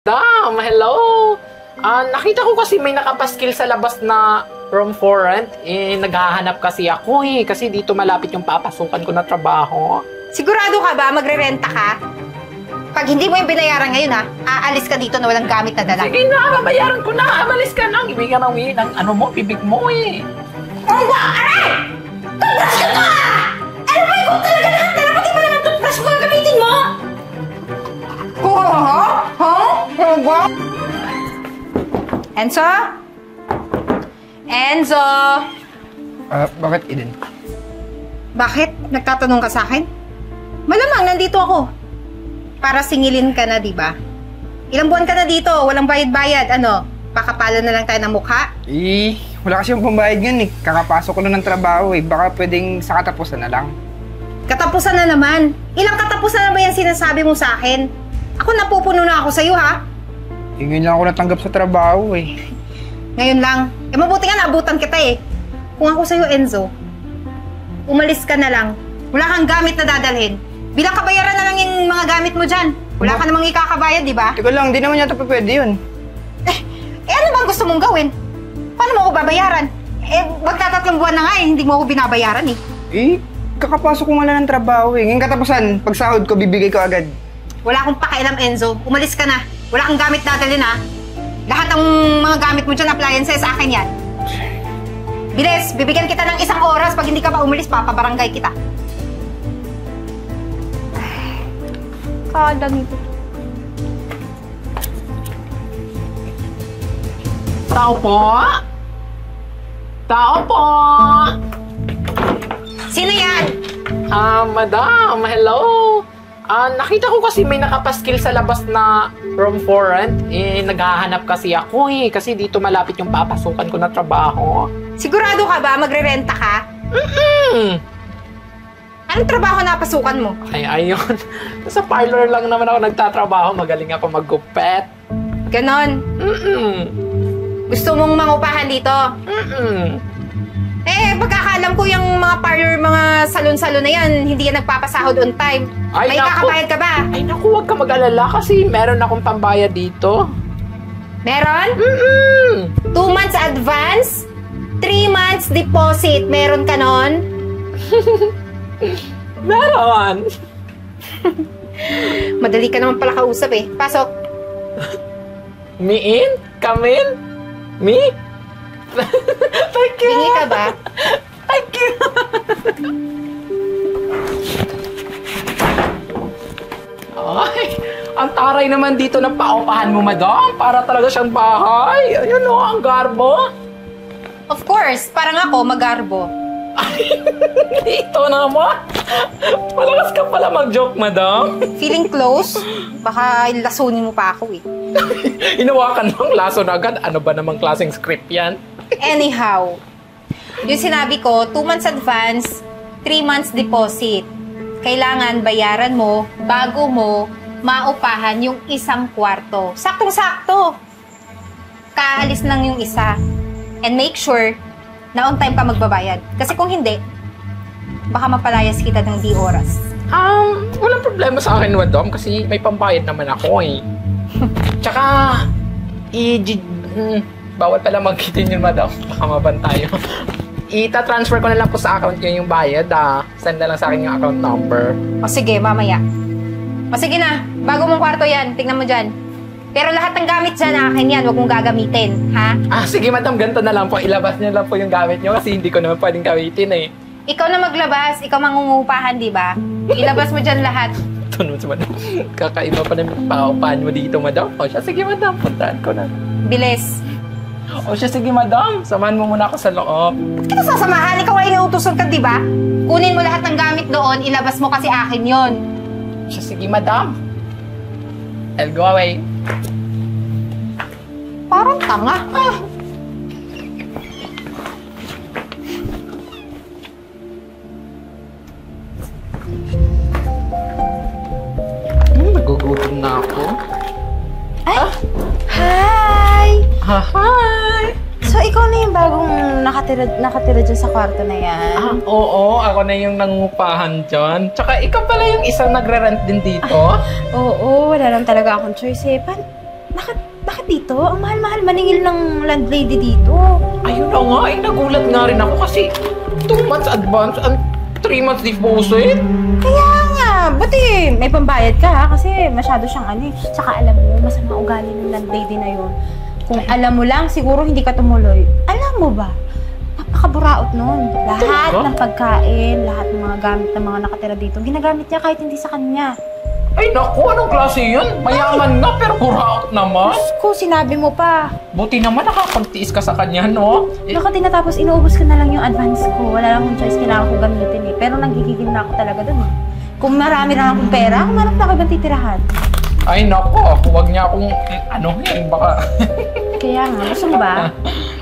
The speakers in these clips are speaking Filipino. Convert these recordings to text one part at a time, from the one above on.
Dam, hello! Nakita ko kasi may nakapaskil sa labas na room for rent. Naghahanap kasi ako kasi dito malapit yung papasukan ko na trabaho. Sigurado ka ba magre-renta ka? Pag hindi mo yung binayaran ngayon aalis ka dito na walang gamit na dala. Sige na, babayaran ko na. Amalis ka lang. Ibigyan ng bibig mo Oh, aray! Toothbrush ka to Ano ba ikaw talaga lahat na pati ba naman toothbrush ko gagamitin mo? Enzo? Enzo? Bakit, Eden? Bakit? Nagtatanong ka sa akin? Malamang nandito ako. Para singilin ka na, di ba? Ilang buwan ka na dito, walang bayad-bayad. Pakapalan na lang tayo ng mukha? Wala kasi yung pambayad yun Kakapasok ko na ng trabaho Baka pwedeng sa katapusan na lang. Katapusan na naman? Ilang katapusan na ba yan sinasabi mo sa akin? Ako napupuno na ako sa'yo, ha? Ngayon lang ako natanggap sa trabaho Ngayon lang? Mabuti nga naabutan kita Kung ako sa'yo, Enzo, umalis ka na lang. Wala kang gamit na dadalhin. Bilang kabayaran na lang yung mga gamit mo dyan. Wala ka namang ikakabayad, di ba? Teka lang, di naman yata pa pwede yun. Ano bang gusto mong gawin? Paano mo ako babayaran? Magtatatlong buwan na nga hindi mo ako binabayaran Kakapasok ko nga lang ng trabaho Ngayong katapusan, pag sahod ko, bibigay ko agad. Wala akong pakialam, Enzo. Umalis ka na. Wala kang gamit dadalhin, ha? Lahat ng mga gamit mo dyan, appliances, sa akin yan. Bilis, bibigyan kita ng 1 oras. Pag hindi ka pa umalis, papabarangay kita. Kada nito. Tao po? Tao po? Sino yan? Madam, hello! Nakita ko kasi may nakapaskil sa labas na room for rent. Naghahanap kasi ako kasi dito malapit yung papasukan ko na trabaho. Sigurado ka ba magre-renta ka? Anong trabaho na pasukan mo? Ayun. Sa parlor lang naman ako nagtatrabaho. Magaling ako maggupet. Ganon? Gusto mong mangupahan dito? Pagkakaalam ko yung mga parlor, mga salon-salon na yan, hindi yan nagpapasahod on time. May kakabayad ka ba? Ay naku, huwag ka mag-alala kasi meron akong pambayad dito. Meron? 2 months advance? 3 months deposit. Meron ka nun? Meron! Madali ka naman pala kausap Pasok. Me in? Come in? Me? Thank you! Bingi ka ba? Thank you! Ay, ang taray naman dito ng paupahan mo, madam. Para talaga siyang bahay. Ayun ang garbo. Of course, parang ako magarbo. Dito naman. Malakas ka pala mag-joke, madam. Feeling close? Baka lasunin mo pa ako Hinawakan mo ang laso na agad. Ano ba namang klaseng script yan? Anyhow, yung sinabi ko, 2 months advance, 3 months deposit. Kailangan bayaran mo bago mo maupahan yung 1 kwarto. Saktong-sakto. Kaalis lang yung isa. And make sure na on time ka magbabayad. Kasi kung hindi, baka mapalayas kita ng di oras. Walang problema sa akin, madam, kasi may pambayad naman ako Tsaka, bawal pala magkitin yun, madam. Baka mabantayo. Ita-transfer ko na lang po sa account niyo yung bayad, Send na lang sa akin yung account number. O sige, mamaya. O sige na, bago mong kwarto yan, tingnan mo dyan. Pero lahat ng gamit dyan, akin yan, huwag mong gagamitin, ha? Sige, madam, ganito na lang po. Ilabas niyo lang po yung gamit niyo kasi hindi ko naman pwedeng gamitin Ikaw na maglabas, ikaw mangungupahan, di ba? Ilabas mo dyan lahat. Ito naman si madam. Kakaiba pa naman paupahan mo dito, madam. O siya, sige, madam, puntahan ko na. Bilis. O siya, sige, madam. Samahan mo muna ako sa loob. Ba't kita sasamahan? Ikaw ay inuutosan ka, di ba? Kunin mo lahat ng gamit doon, ilabas mo kasi akin yon. Siya, sige, madam. I'll go away. Parang tanga. Nagugutom na ako. Ay! Hi! Hi! So, ikaw na yung bagong nakatira dyan sa kwarto na yan? Oo. Ako na yung nangungupahan dyan. Tsaka ikaw pala yung isang nagre-rent din dito. Oo, wala lang talaga akong choice Bakit dito? Ang mahal-mahal maningil ng landlady dito. Ayun na nga, nagulat nga rin ako kasi 2 months advance and 3 months deposit. Kaya nga, buti may pambayad ka ha, kasi masyado siyang ano eh. Tsaka alam mo, masama ugali ng landlady na yun. Kung alam mo lang, siguro hindi ka tumuloy. Alam mo ba, napakaburaot nun. Lahat Talaga? ng pagkain, lahat ng mga gamit ng mga nakatira dito, ginagamit niya kahit hindi sa kanya. Ay naku, anong klase yun? Mayaman nga pero buraot naman. Diyos ko, sinabi mo pa. Buti naman nakapagtiis ka sa kanya, no? Baka tinatapos inuubos ko na lang yung advance ko. Wala lang akong choice, kailangan ko gamitin eh. Pero nanggigigil na ako talaga dun eh. Kung marami lang akong pera, kumarap na ako ibang titirahan. Ay naku, huwag niya akong baka... Kaya nga, gusto mo ba?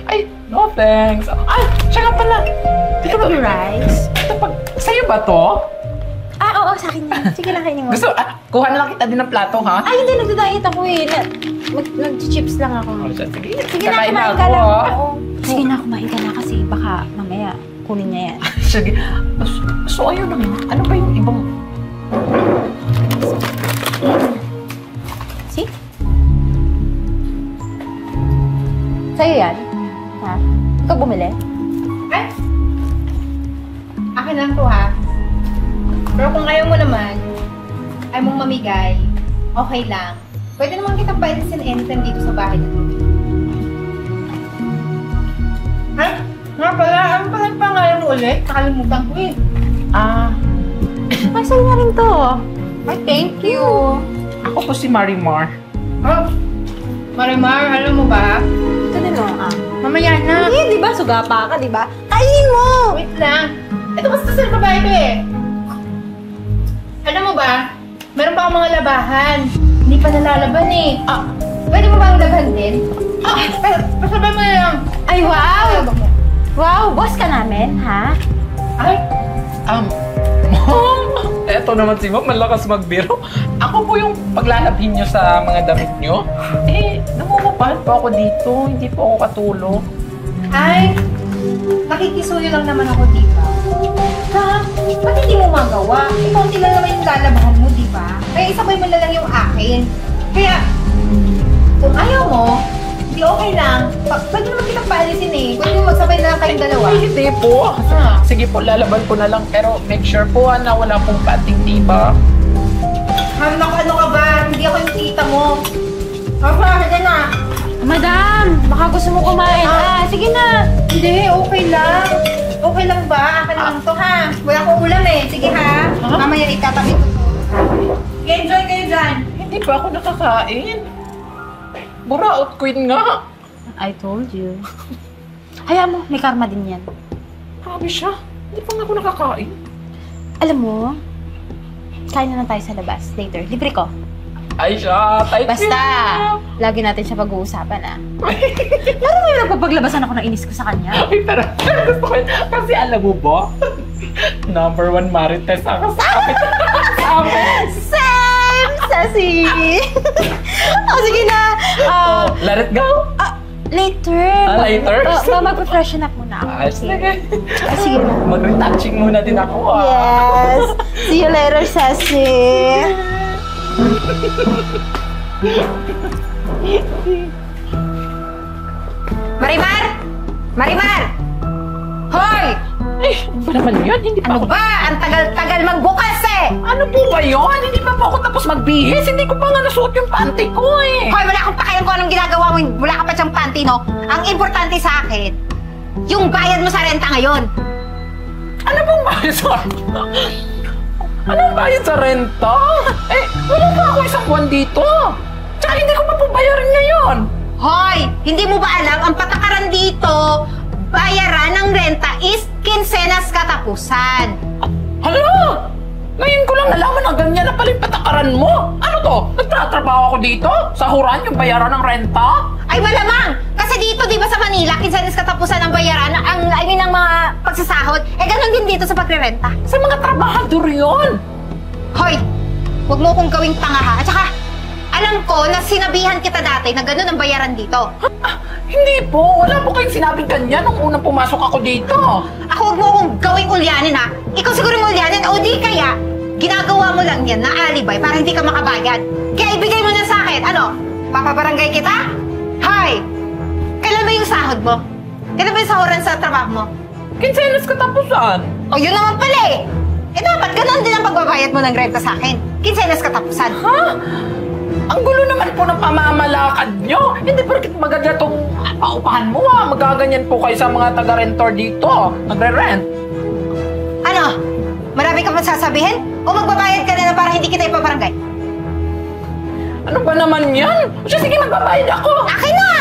Ay, no thanks. Ay, siya nga pala. Ito ba yung rice? Sa'yo ba to? Oo, sa akin yan. Sige lang, kainin mo. Gusto, kuha na lang kita din ng plato, ha? Ay, hindi, nagda-diet ako eh. Nag-chips lang ako. Oh, sige, Sige na, kakain kumain ako, ka lang. ha? Oo. Sige na, kumain ka na kasi baka mamaya kunin niya yan. Sige. So, ayun na nga. Ano ba yung ibang... See? Sa'yo yan? Ha? Ikaw bumili? Ay! Akin lang to ha. Pero kung ayaw mo naman, ay mong mamigay, okay lang. Pwede naman kitang pailisin anytime dito sa bahay na to. Ay! Nga pala, ano pala yung pangalan mo ulit? Nakalimutan ko eh. Ay, sa'yo na rin to. Ay, thank you. Ako po si Marimar. Oh, Marimar, alam mo ba? Ito din o. Mamaya na. Hindi, di ba? Suga pa ka, di ba? Kainin mo! Wait lang. Ito basta sa babae ko eh. Alam mo ba, meron pa akong mga labahan. Hindi pa nalalaban eh. Pwede mo ba ang laban din? Pasabay mo na lang. Ay, wow! Laban mo. Wow, boss ka namin, ha? Ay, Ma'am, eto naman si Ma'am, malakas magbiro. Ako po yung paglalabhin nyo sa mga damit nyo. Namumupal po ako dito, hindi po ako katulog. ay, nakikisuyo lang naman ako, di ba? Ha? Ba't hindi mo magawa? Konti lang naman yung lalabahan mo, di ba? Kaya isabay mo na lang yung akin. Kaya, kung ayaw mo, di okay lang. Pwede naman kitang paalisin eh. Pwede mo magsabay na lang kayong dalawa. Ay, hindi po. Sige po, lalaban ko na lang. Pero make sure po na wala pong pating tiba. Ano ka ba? Hindi ako yung tita mo. Sige na. Madam, baka gusto mo kumain. Sige na. Hindi, okay lang. Okay lang ba? Akin lang to ha. Wala akong ulam eh. Sige ha. Mamaya itatabi ko to. Enjoy kayo dyan. Hindi pa ako nakakain. Buraot queen nga. I told you. Hayaan mo, may karma din yan. Grabe siya. Hindi pa nga ako nakakain. Alam mo, kain na lang tayo sa labas. Later, libre ko. Ay siya, tight Basta, lagi natin siya pag-uusapan Parang ngayon nagpapaglabasan ako ng inis ko sa kanya. Ay, pero gusto ko yun. Kasi alam mo ba, number 1 marites ako sa akin. Same, Sassy! Sige na. Let it go. Later. Later? Mag-freshen up muna ako. Sige. Sige na. Mag-retouching muna din ako. Yes. See you later, Sassy. Marimar! Marimar! Hoy! Ay, ano ba naman yan? Hindi pa Ano ako... ba? Ang tagal-tagal magbukas eh! Ano po ba yun? Hindi pa po ako tapos magbihis. Hindi ko pa nga nasuot yung panty ko eh. Hoy, wala akong pakialam kung anong ginagawa mo. Wala ka pa siyang panty, no? Ang importante sa akin, yung bayad mo sa renta ngayon. Ano bang bayad sa renta? Anong bayad sa renta? Eh, wala pa ako isang buwan dito. Tsaka hindi ko pa po bayaran ngayon. Hoy, hindi mo ba alam, ang patakaran dito, bayaran ng renta is kinsenas katapusan. Hala! Ngayon ko lang nalaman na ganyan na pala yung patakaran mo. Ano to? Nagtatrabaho ako dito? Sahuran yung bayaran ng renta? Ay, malamang! Kasi dito, di ba sa Manila, kinsenas katapusan ang bayaran, ang mga pagsasahod. Eh, ganun din dito sa pagrerenta. Sa mga trabahador yun. Hoy, huwag mo kong gawing tanga ha. At saka, alam ko na sinabihan kita dati na ganun ang bayaran dito. Hindi po. Wala po kayong sinabing ganyan nung unang pumasok ako dito. Ako, huwag mo kong gawing ulyanin ha. Ikaw siguro yung ulyanin o di kaya ginagawa mo lang yan na alibay para hindi ka makabayad. Kaya ibigay mo na sa akin. Ano? Mapabarangay kita? Hoy! Kailan ba yung sahod mo? Kailan ba yung sahuran sa trabaho mo? Kinsenas katapusan. O yun naman pala eh! Eh dapat ganun din ang pagbabayad mo ng renta sa akin. Kinsenas katapusan. Ha? Ang gulo naman po ng pamamalakad nyo. Hindi porkit maganda tong paupahan mo magaganyan po kayo sa mga taga-rentor dito. Nagre-rent. Ano? Marami ka pa sasabihin? O magbabayad ka na para hindi kita ipabarangay? Ano ba naman yan? Siya, sige, magbabayad ako. Akin na!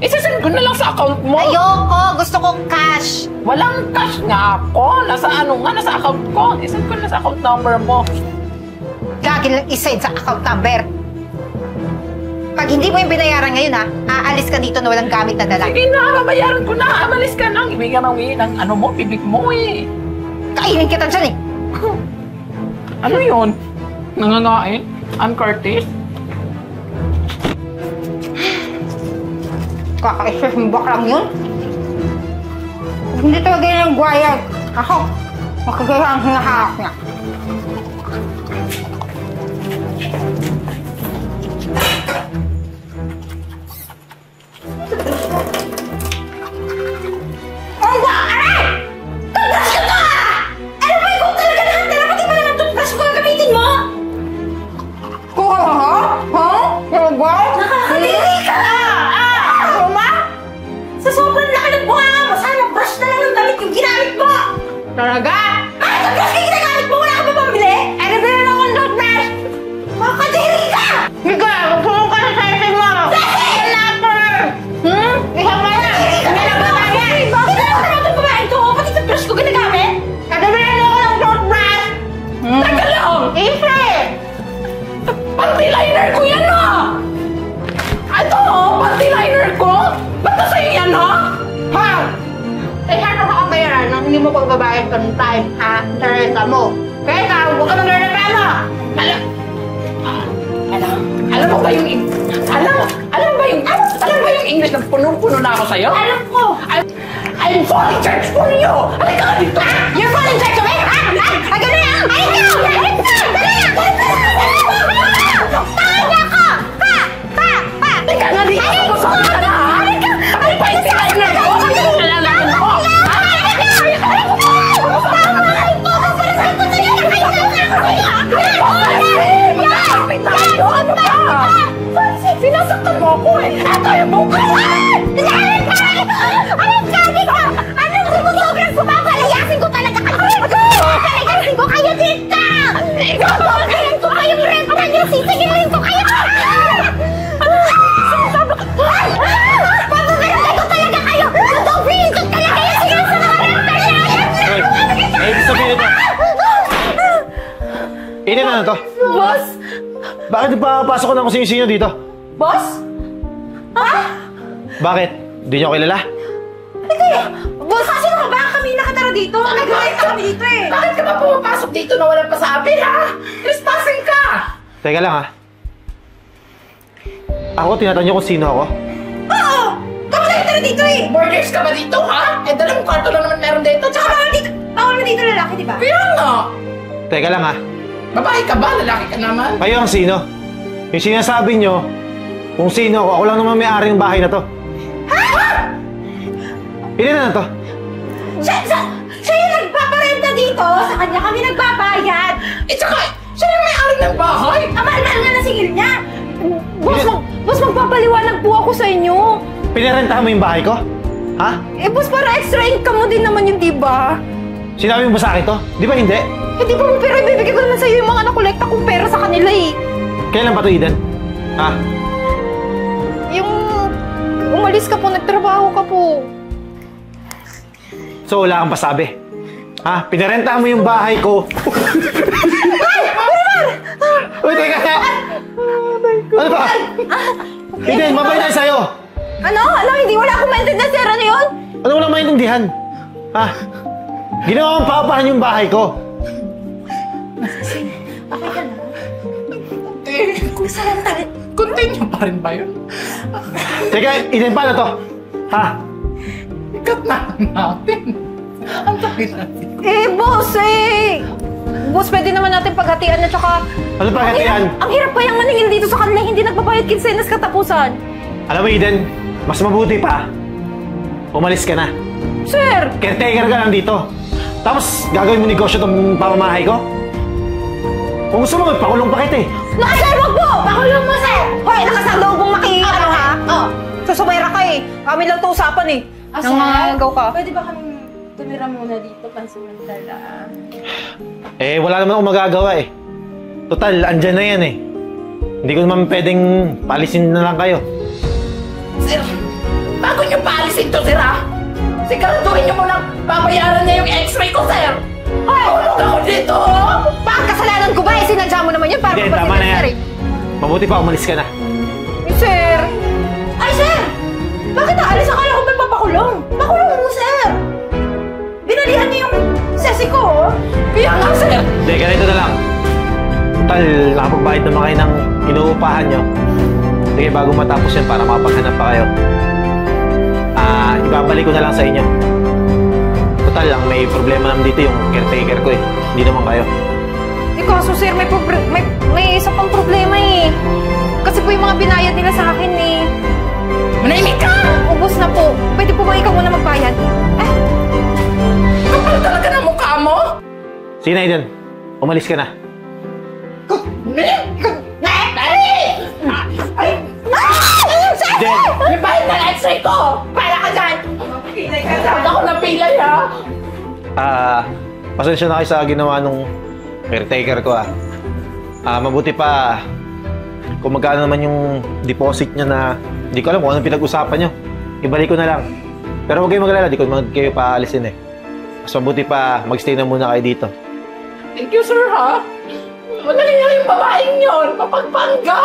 Isasend ko na lang sa account mo. Ayoko! Gusto ko cash! Walang cash nga ako. Nasa account ko. Isend ko na sa account number mo. Lagi lang isend sa account number. Pag hindi mo yung binayaran ngayon ha, aalis ka dito na walang gamit na dala. Sige na, babayaran ko na. Amalis ka lang. Ibigay ka ng mo, bibig mo eh. Kainin kita dyan eh! Ano yun? Nangangain? Ann Curtis? Kakaisimbak lang yun. Hindi talaga yun ang guwayag. Ako, makagaya ang hinahakak niya. Oh, aray! Toothbrush ka to! Alam mo, ikaw talaga lahat na pati ba naman toothbrush ko gagamitin mo? Kuha ha? Ha? Talaga? Nakakadiri ka! Sa sobrang laki ng bunganga mo, sana brush na lang ng damit yung ginamit mo! Talaga? Ay, toothbrush ka yung ginagamit mo! Wala ka ba pabili? Ano ba naman akong toothbrush? Makakadiri ka! Mika, magpulong ka sa sesi mo! Sesi! Lapper! Isang mo na! Hindi na ba bagay? Hindi na ba naman kumain to? Pati toothbrush ko ginagamit? Kadabihan ako ng toothbrush! Teka lang! Isa! Panty liner ko yan Ito panty liner ko? Ba't na sa'yo yan Ha? Eh, saan ka kabayaran nang hindi mo pagbabayad on time, ha? Sa renta mo. Kaya ikaw, huwag ka magre-reklamo! Alam mo ba yung alam mo ba yung English na punong-puno na ako sa'yo? Alam ko! I'm falling charge for you! Halika ka dito! You're falling charge of me? Ha? Ha? Agad na yan! Ay, ikaw! Galit na! Dali! Tanga ko! Pa! Halika nga dito! Sabi ka na ha? Ay, panty liner ko! Alalaman mo! Magkakapit tayo! Ano ba? Sinasaktan mo ako eh! Ito yung buka! Anong sabi ko? Anong sumusobrang sumapalayasin ko talaga kayo? Palayasin ko kayo dito! Palayasin ko kayong renta nyo! Sisigilin ko kayo! Papabarangay ko talaga kayo! Tutong-pintot talaga yung sigaw sa mga renta nyo! Ay, ibig sabihin ito. Inin na to. Boss? Bakit di pa pasok ko ng kung sino-sino dito? Boss? Bakit? Hindi niyo ako kilala? Boss, sino ka ba? Kami nakatara dito. Nag-wait kami dito eh. Bakit ka ba pumapasok dito na walang pasabi ha? Trespassing ka! Teka lang ha. Ako, tinatanong niyo kung sino ako? Oo! Kami nakatara dito eh! Murders ka ba dito ha? Eh dalawang kwarto lang naman meron dito. Tsaka Bawal mo dito lalaki, di ba? kaya nga. Teka lang ha. Babae ka ba? Lalaki ka naman? Kayo ang sino? Yung sinasabi niyo, kung sino ako lang naman may-ari ng bahay na to. Inin na to. Siya yung nagpaparenta dito! Sa kanya kami nagbabayad! Eh tsaka, siya yung may-ari ng bahay. Ang mahal-mahal nga na singil niya! Boss, magpapaliwanag po ako sa inyo. Pinarentahan mo yung bahay ko? Ha? Eh, boss, para extra income mo din naman yun, di ba? Sinabi mo ba sa akin to? Di ba hindi? Eh, di ba mo pero ibibigay ko naman sa'yo yung mga nakolekta kong pera sa kanila eh. Kailan pa to, Eden? Ha? Yung umalis ka po, nagtrabaho ka po. So, wala kang pasabi. Ha? Pinarentahan mo yung bahay ko. Uy, teka nga! Ano ba? Eden, mabay na sa'yo! Ano? Hindi wala akong maintindihan sir. Ano yun? Ano walang maintindihan? Ha? Ginawa mong paupahan yung bahay ko. Continue pa rin ba yun? Teka, Eden, paano to? Ha? Ikat na natin. Ang sakit natin. Eh, boss eh. Boss, pwede naman natin paghatian at saka... Ano pa katiyan? Ang hirap kayang maningil dito sa kanila, hindi nagbabayad kinsenas katapusan. Alam mo, Eden, mas mabuti pa. Umalis ka na. Sir! Caretaker ka lang dito. Tapos, gagawin mo negosyo itong pamamahay ko? Kung gusto mo, pakulong pa kita eh. Naka, sir! Wag po! Pakulong mo, sir! Hoy, nakasagdaw pong ano ha? Oo. Susumera ka eh. Kami lang to usapan eh. Nangangagaw ka. Pwede ba kami tumira muna dito pansamantala? Eh, wala naman akong magagawa eh. Total, andyan na yan eh. Hindi ko naman pwedeng palisin na lang kayo. Sir, bago niyo paalisin to, sir, ha? Siguraduhin niyo munang babayaran niya yung x-ray ko, sir! Ay, ulog ako dito! Bakit kasalanan ko ba eh? Sinadya mo naman yun para Hindi, tama na yan. sir eh. Mabuti pa, umalis ka na. Sir! Ay, sir! Bakit aalis? Akala ko may papakulong. Pakulong mo, sir! Binalihan niyo yung sesi ko, oh. Kaya nga, sir! Hindi, ganito na lang. Total, nakapagbayad naman kayo ng inuupahan nyo. Sige, bago matapos yan para makapaghanap pa kayo. Ibabalik ko na lang sa inyo. Total lang, may problema naman dito yung caretaker ko eh. Hindi naman kayo. Kaso sir, may isa pang problema eh. Kasi po yung mga binayad nila sa akin eh. Manahimik ka! Ubus na po. Pwede po ba ikaw muna magbayad? Kapal talaga ng mukha mo! Sige na, Eden. Umalis ka na. Eden! May bayad na x-ray ko! Para ka dyan! Pilay ka dyan! Ako na pilay, ha? Pasensya na kayo sa ginawa nung caretaker ko ah. Mabuti pa kung magkano naman yung deposit niya na hindi ko alam kung anong pinag-usapan niyo. Ibalik ko na lang. Pero huwag kayong mag-alala, di ko naman kayo paalisin eh. Mas mabuti pa mag-stay na muna kayo dito. Thank you, sir, ha? Wala nga yung babaeng yun! Mapagpangga!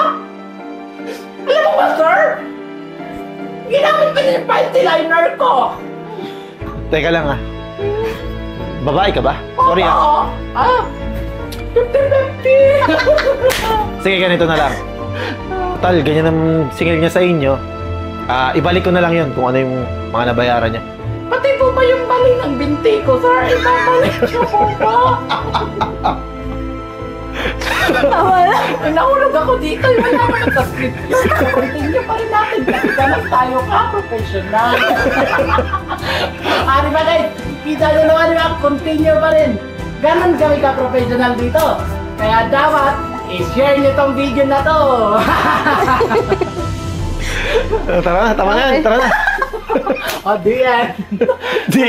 Alam mo ba, sir? Ginamit pa niya yung panty liner ko! Teka lang ah. Babae ka ba? Sorry ah. Oo! Ah! 50-50! Sige, ganito na lang. Total, ganyan ang singil niya sa inyo. Ibalik ko na lang yun kung ano yung mga nabayaran niya. Pati po ba yung bali ng binti ko, sir? Ibabalik niyo po ba? Nahulog ako dito. Yung wala naman sa script yun. Continue pa rin natin. Ganun tayo ka, professional. Di ba guys? Kita nyo naman yung continue pa rin. Ganun kami ka professional dito. Kaya dapat i-share nyo tong video na to. Tara na, tama na yan. Tara na. O, di yan. Di.